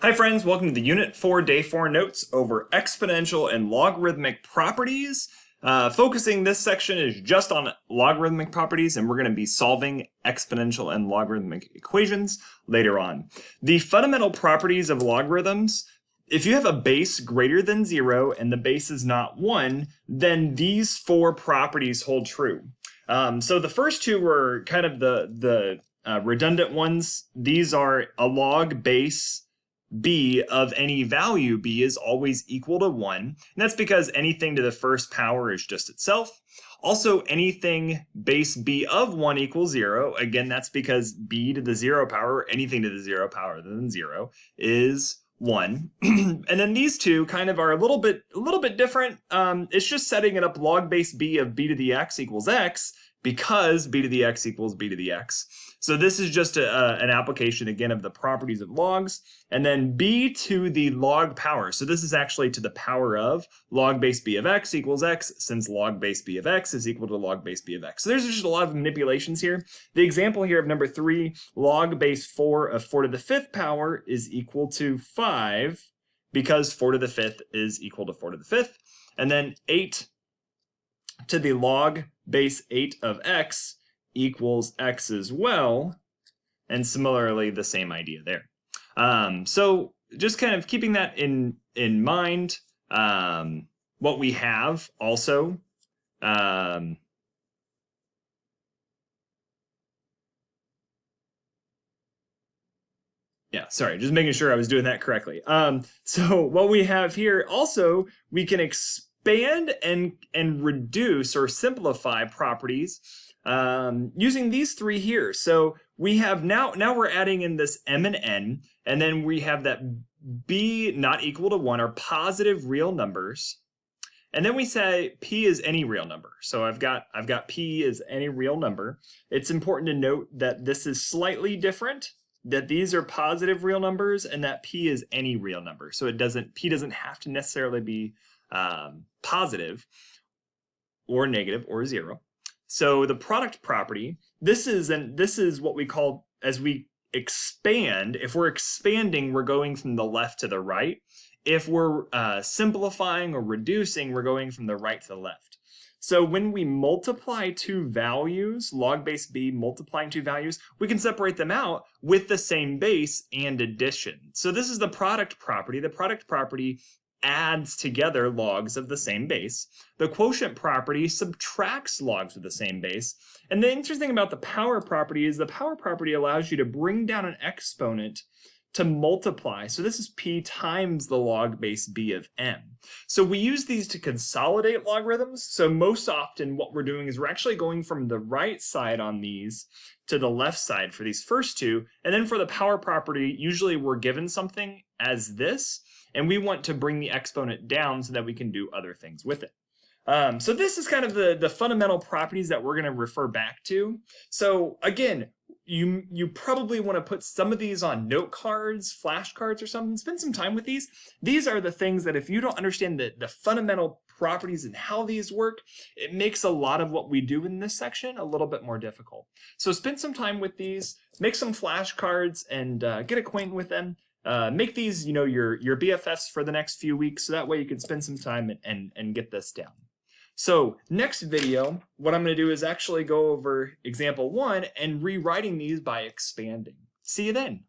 Hi friends, welcome to the Unit 4 Day 4 notes over exponential and logarithmic properties. Focusing this section is just on logarithmic properties, and we're going to be solving exponential and logarithmic equations later on. The fundamental properties of logarithms: if you have a base greater than 0 and the base is not 1, then these four properties hold true. So the first two were kind of the redundant ones. These are a log base b of any value b is always equal to 1. And that's because anything to the first power is just itself. Also, anything base b of 1 equals 0. Again, that's because b to the 0 power, anything to the 0 power other than 0, is 1. And then these two kind of are a little bit different. It's just setting it up log base b of b to the x equals x, because b to the x equals b to the x. So this is just an application, again, of the properties of logs. And then b to the log power. So this is actually to the power of log base b of x equals x, since log base b of x is equal to log base b of x. So there's just a lot of manipulations here. The example here of number 3, log base 4 of 4 to the 5th power is equal to 5, because 4 to the 5th is equal to 4 to the 5th. And then 8 to the log base 8 of x equals x as well, and similarly the same idea there. So just kind of keeping that in mind, what we have also, yeah, sorry, just making sure I was doing that correctly. So what we have here also, we can expand and reduce or simplify properties using these three here. So we have now we're adding in this m and n, and then we have that b not equal to 1 are positive real numbers, and then we say p is any real number. So I've got p is any real number. It's important to note that this is slightly different, that these are positive real numbers and that p is any real number. So p doesn't have to necessarily be positive or negative or 0. So the product property, this is what we call, as we expand, if we're expanding, we're going from the left to the right. If we're simplifying or reducing, we're going from the right to the left. So when we multiply two values, log base b multiplying two values, we can separate them out with the same base and addition. So this is the product property. The product property adds together logs of the same base. The quotient property subtracts logs of the same base. And the interesting thing about the power property is the power property allows you to bring down an exponent to multiply. So this is p times the log base b of m. So we use these to consolidate logarithms. So most often what we're doing is we're actually going from the right side on these to the left side for these first two. And then for the power property, usually we're given something as this, and we want to bring the exponent down so that we can do other things with it. So this is kind of the fundamental properties that we're going to refer back to. So again, you probably want to put some of these on note cards, flashcards or something. Spend some time with these. These are the things that if you don't understand the fundamental properties and how these work, it makes a lot of what we do in this section a little bit more difficult. So spend some time with these, make some flashcards, and get acquainted with them. Make these, your BFFs for the next few weeks, so that way you can spend some time and get this down. So next video, what I'm going to do is actually go over example 1 and rewriting these by expanding. See you then.